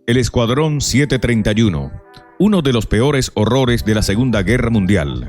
El Escuadrón 731, uno de los peores horrores de la Segunda Guerra Mundial.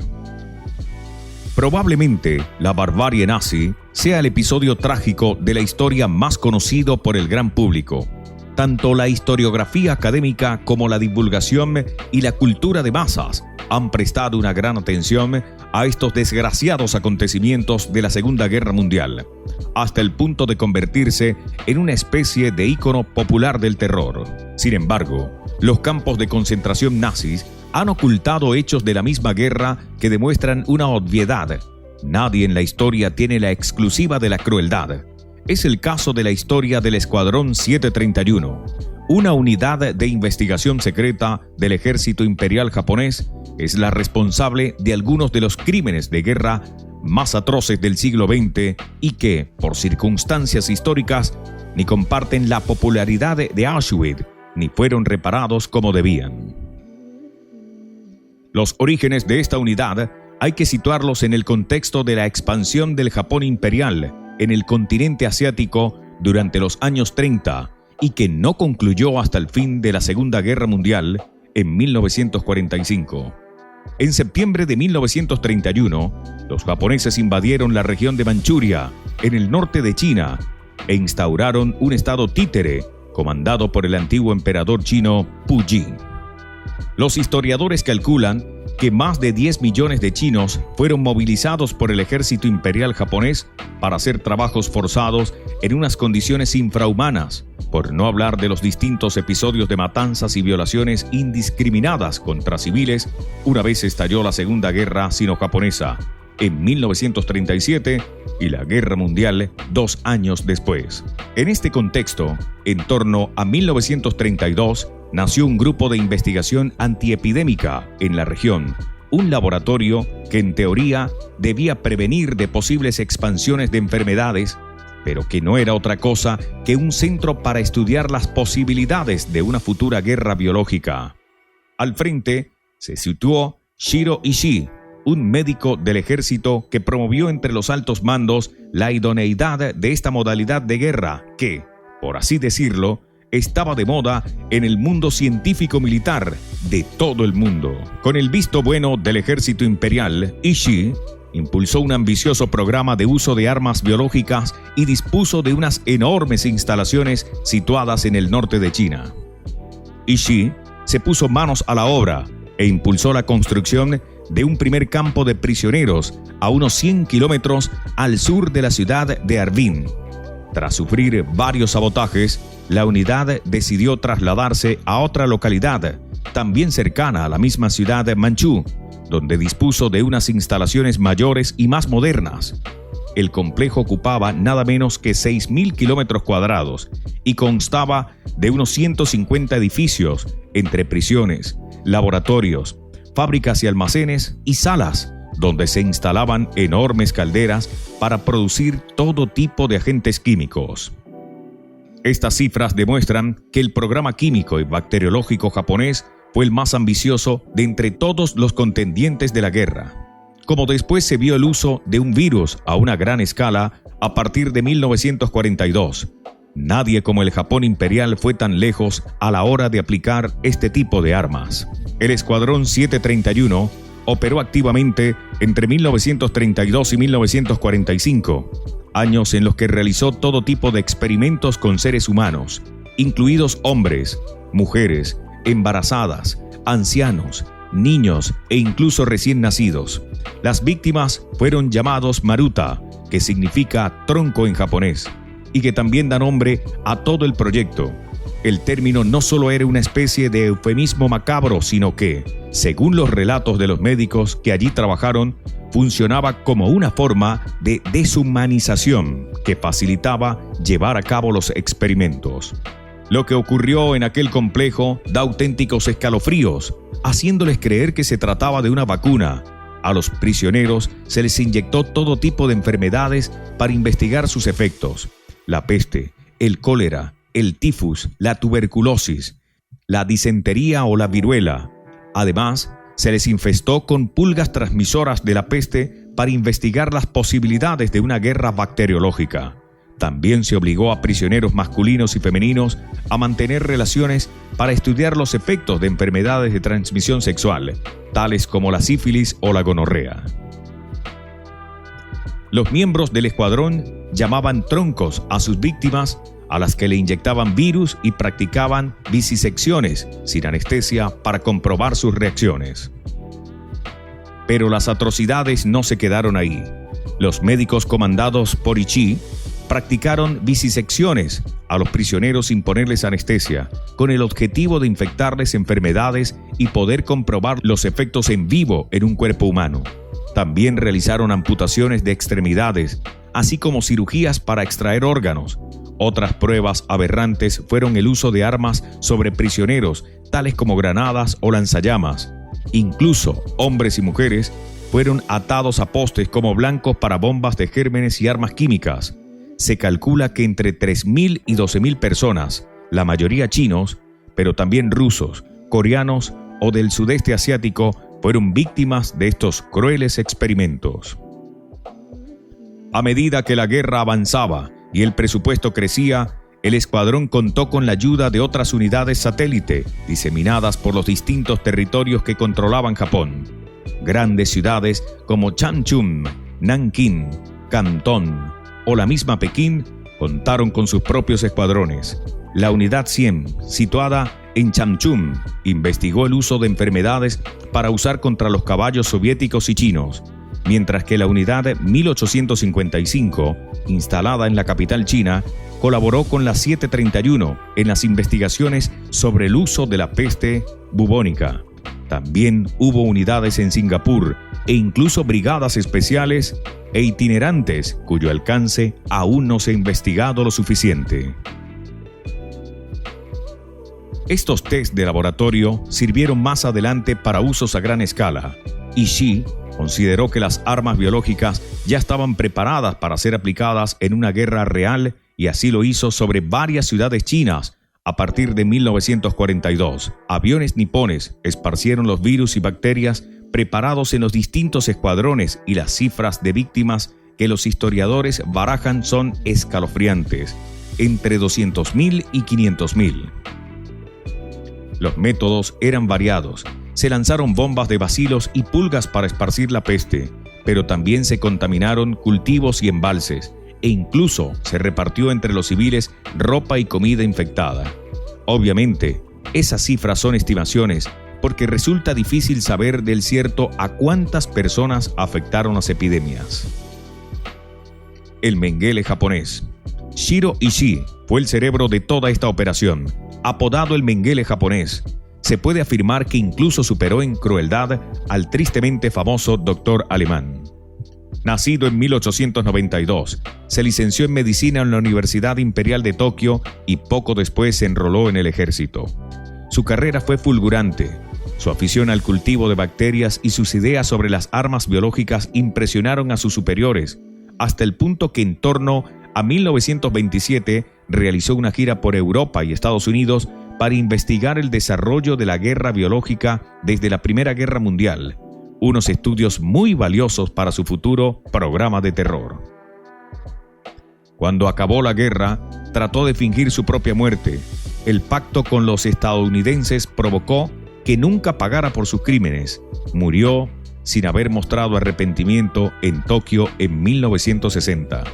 Probablemente la barbarie nazi sea el episodio trágico de la historia más conocido por el gran público. Tanto la historiografía académica como la divulgación y la cultura de masas han prestado una gran atención a estos desgraciados acontecimientos de la Segunda Guerra Mundial, hasta el punto de convertirse en una especie de ícono popular del terror. Sin embargo, los campos de concentración nazis han ocultado hechos de la misma guerra que demuestran una obviedad. Nadie en la historia tiene la exclusiva de la crueldad. Es el caso de la historia del Escuadrón 731, una unidad de investigación secreta del ejército imperial japonés. Es la responsable de algunos de los crímenes de guerra más atroces del siglo XX y que, por circunstancias históricas, ni comparten la popularidad de Auschwitz, ni fueron reparados como debían. Los orígenes de esta unidad hay que situarlos en el contexto de la expansión del Japón imperial en el continente asiático durante los años 30 y que no concluyó hasta el fin de la Segunda Guerra Mundial en 1945. En septiembre de 1931, los japoneses invadieron la región de Manchuria, en el norte de China, e instauraron un estado títere comandado por el antiguo emperador chino Puyi. Los historiadores calculan que más de 10 millones de chinos fueron movilizados por el ejército imperial japonés para hacer trabajos forzados en unas condiciones infrahumanas, por no hablar de los distintos episodios de matanzas y violaciones indiscriminadas contra civiles una vez estalló la Segunda Guerra Sino-Japonesa, en 1937, y la Guerra Mundial 2 años después. En este contexto, en torno a 1932, nació un grupo de investigación antiepidémica en la región, un laboratorio que en teoría debía prevenir de posibles expansiones de enfermedades, pero que no era otra cosa que un centro para estudiar las posibilidades de una futura guerra biológica. Al frente se situó Shiro Ishii, un médico del ejército que promovió entre los altos mandos la idoneidad de esta modalidad de guerra que, por así decirlo, estaba de moda en el mundo científico-militar de todo el mundo. Con el visto bueno del ejército imperial, Ishii impulsó un ambicioso programa de uso de armas biológicas y dispuso de unas enormes instalaciones situadas en el norte de China. Ishii se puso manos a la obra e impulsó la construcción de un primer campo de prisioneros a unos 100 kilómetros al sur de la ciudad de Harbin. Tras sufrir varios sabotajes, la unidad decidió trasladarse a otra localidad, también cercana a la misma ciudad de Manchú, donde dispuso de unas instalaciones mayores y más modernas. El complejo ocupaba nada menos que 6.000 kilómetros cuadrados y constaba de unos 150 edificios entre prisiones, laboratorios, fábricas y almacenes y salas, donde se instalaban enormes calderas para producir todo tipo de agentes químicos. Estas cifras demuestran que el programa químico y bacteriológico japonés fue el más ambicioso de entre todos los contendientes de la guerra. Como después se vio el uso de un virus a una gran escala a partir de 1942, nadie como el Japón imperial fue tan lejos a la hora de aplicar este tipo de armas. El Escuadrón 731 operó activamente entre 1932 y 1945, años en los que realizó todo tipo de experimentos con seres humanos, incluidos hombres, mujeres, embarazadas, ancianos, niños e incluso recién nacidos. Las víctimas fueron llamados Maruta, que significa tronco en japonés, y que también da nombre a todo el proyecto. El término no solo era una especie de eufemismo macabro, sino que, según los relatos de los médicos que allí trabajaron, funcionaba como una forma de deshumanización que facilitaba llevar a cabo los experimentos. Lo que ocurrió en aquel complejo da auténticos escalofríos, haciéndoles creer que se trataba de una vacuna. A los prisioneros se les inyectó todo tipo de enfermedades para investigar sus efectos: la peste, el cólera, el tifus, la tuberculosis, la disentería o la viruela. Además, se les infestó con pulgas transmisoras de la peste para investigar las posibilidades de una guerra bacteriológica. También se obligó a prisioneros masculinos y femeninos a mantener relaciones para estudiar los efectos de enfermedades de transmisión sexual, tales como la sífilis o la gonorrea. Los miembros del escuadrón llamaban troncos a sus víctimas, a las que le inyectaban virus y practicaban vicisecciones sin anestesia para comprobar sus reacciones. Pero las atrocidades no se quedaron ahí. Los médicos comandados por Ichi practicaron vicisecciones a los prisioneros sin ponerles anestesia, con el objetivo de infectarles enfermedades y poder comprobar los efectos en vivo en un cuerpo humano. También realizaron amputaciones de extremidades, así como cirugías para extraer órganos. Otras pruebas aberrantes fueron el uso de armas sobre prisioneros, tales como granadas o lanzallamas. Incluso hombres y mujeres fueron atados a postes como blancos para bombas de gérmenes y armas químicas. Se calcula que entre 3.000 y 12.000 personas, la mayoría chinos, pero también rusos, coreanos o del sudeste asiático, fueron víctimas de estos crueles experimentos. A medida que la guerra avanzaba y el presupuesto crecía, el escuadrón contó con la ayuda de otras unidades satélite diseminadas por los distintos territorios que controlaban Japón. Grandes ciudades como Changchun, Nankín, Cantón o la misma Pekín contaron con sus propios escuadrones. La unidad 100, situada en Changchun, investigó el uso de enfermedades para usar contra los caballos soviéticos y chinos, mientras que la unidad 1855, instalada en la capital china, colaboró con la 731 en las investigaciones sobre el uso de la peste bubónica. También hubo unidades en Singapur e incluso brigadas especiales e itinerantes cuyo alcance aún no se ha investigado lo suficiente. Estos test de laboratorio sirvieron más adelante para usos a gran escala. Ishii consideró que las armas biológicas ya estaban preparadas para ser aplicadas en una guerra real y así lo hizo sobre varias ciudades chinas. A partir de 1942, aviones nipones esparcieron los virus y bacterias preparados en los distintos escuadrones y las cifras de víctimas que los historiadores barajan son escalofriantes, entre 200.000 y 500.000. Los métodos eran variados. Se lanzaron bombas de bacilos y pulgas para esparcir la peste, pero también se contaminaron cultivos y embalses, e incluso se repartió entre los civiles ropa y comida infectada. Obviamente, esas cifras son estimaciones porque resulta difícil saber del cierto a cuántas personas afectaron las epidemias. El Mengele japonés. Shiro Ishii fue el cerebro de toda esta operación. Apodado el Mengele japonés, se puede afirmar que incluso superó en crueldad al tristemente famoso doctor alemán. Nacido en 1892, se licenció en medicina en la Universidad Imperial de Tokio y poco después se enroló en el ejército. Su carrera fue fulgurante. Su afición al cultivo de bacterias y sus ideas sobre las armas biológicas impresionaron a sus superiores, hasta el punto que en torno a 1927 realizó una gira por Europa y Estados Unidos para investigar el desarrollo de la guerra biológica desde la Primera Guerra Mundial, unos estudios muy valiosos para su futuro programa de terror. Cuando acabó la guerra, trató de fingir su propia muerte. El pacto con los estadounidenses provocó que nunca pagara por sus crímenes. Murió sin haber mostrado arrepentimiento en Tokio en 1960.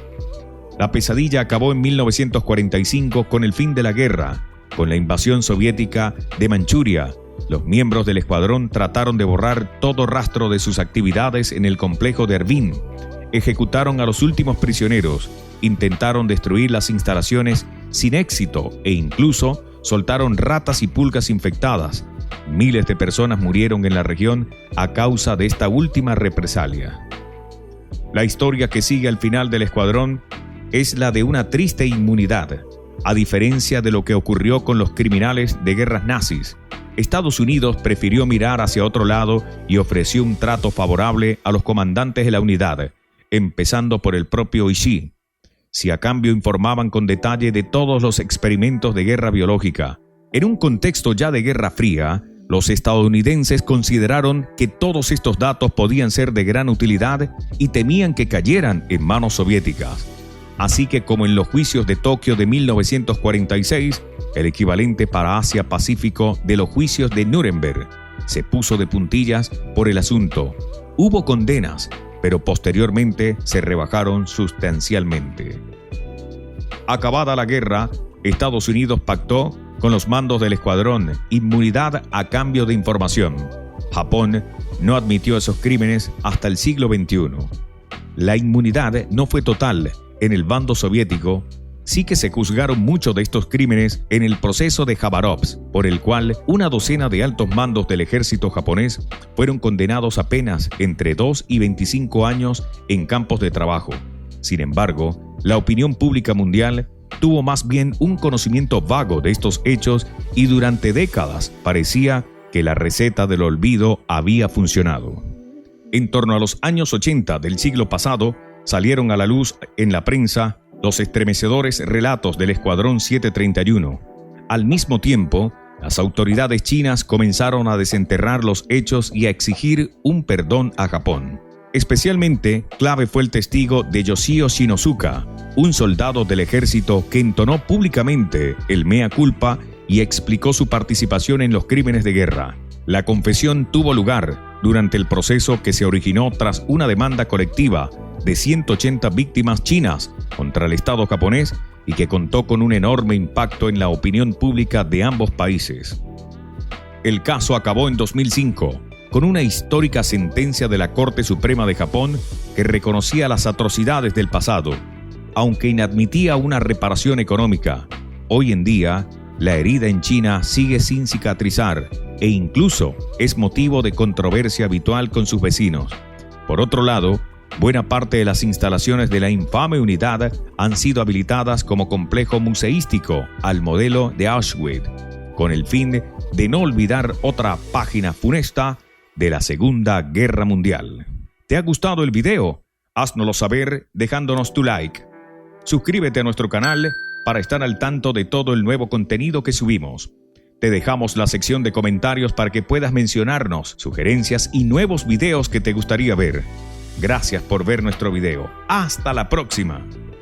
La pesadilla acabó en 1945 con el fin de la guerra, con la invasión soviética de Manchuria. Los miembros del escuadrón trataron de borrar todo rastro de sus actividades en el complejo de Erbil. Ejecutaron a los últimos prisioneros, intentaron destruir las instalaciones sin éxito e incluso soltaron ratas y pulgas infectadas. Miles de personas murieron en la región a causa de esta última represalia. La historia que sigue al final del escuadrón es la de una triste inmunidad. A diferencia de lo que ocurrió con los criminales de guerras nazis, Estados Unidos prefirió mirar hacia otro lado y ofreció un trato favorable a los comandantes de la unidad, empezando por el propio Ishii. Si a cambio informaban con detalle de todos los experimentos de guerra biológica. En un contexto ya de Guerra Fría, los estadounidenses consideraron que todos estos datos podían ser de gran utilidad y temían que cayeran en manos soviéticas. Así que, como en los juicios de Tokio de 1946, el equivalente para Asia-Pacífico de los juicios de Nuremberg, se puso de puntillas por el asunto. Hubo condenas, pero posteriormente se rebajaron sustancialmente. Acabada la guerra, Estados Unidos pactó con los mandos del escuadrón inmunidad a cambio de información. Japón no admitió esos crímenes hasta el siglo XXI. La inmunidad no fue total en el bando soviético. Sí que se juzgaron muchos de estos crímenes en el proceso de Jabárovsk, por el cual una docena de altos mandos del ejército japonés fueron condenados a penas entre 2 y 25 años en campos de trabajo. Sin embargo, la opinión pública mundial tuvo más bien un conocimiento vago de estos hechos y durante décadas parecía que la receta del olvido había funcionado. En torno a los años 80 del siglo pasado, salieron a la luz en la prensa los estremecedores relatos del Escuadrón 731. Al mismo tiempo, las autoridades chinas comenzaron a desenterrar los hechos y a exigir un perdón a Japón. Especialmente clave fue el testigo de Yoshio Shinosuka, un soldado del ejército que entonó públicamente el mea culpa y explicó su participación en los crímenes de guerra. La confesión tuvo lugar durante el proceso que se originó tras una demanda colectiva de 180 víctimas chinas contra el Estado japonés y que contó con un enorme impacto en la opinión pública de ambos países. El caso acabó en 2005 con una histórica sentencia de la Corte Suprema de Japón que reconocía las atrocidades del pasado, aunque inadmitía una reparación económica. Hoy en día, la herida en China sigue sin cicatrizar e incluso es motivo de controversia habitual con sus vecinos. Por otro lado, buena parte de las instalaciones de la infame unidad han sido habilitadas como complejo museístico al modelo de Auschwitz, con el fin de no olvidar otra página funesta de la Segunda Guerra Mundial. ¿Te ha gustado el video? Háznoslo saber dejándonos tu like. Suscríbete a nuestro canal para estar al tanto de todo el nuevo contenido que subimos. Te dejamos la sección de comentarios para que puedas mencionarnos sugerencias y nuevos videos que te gustaría ver. Gracias por ver nuestro video. ¡Hasta la próxima!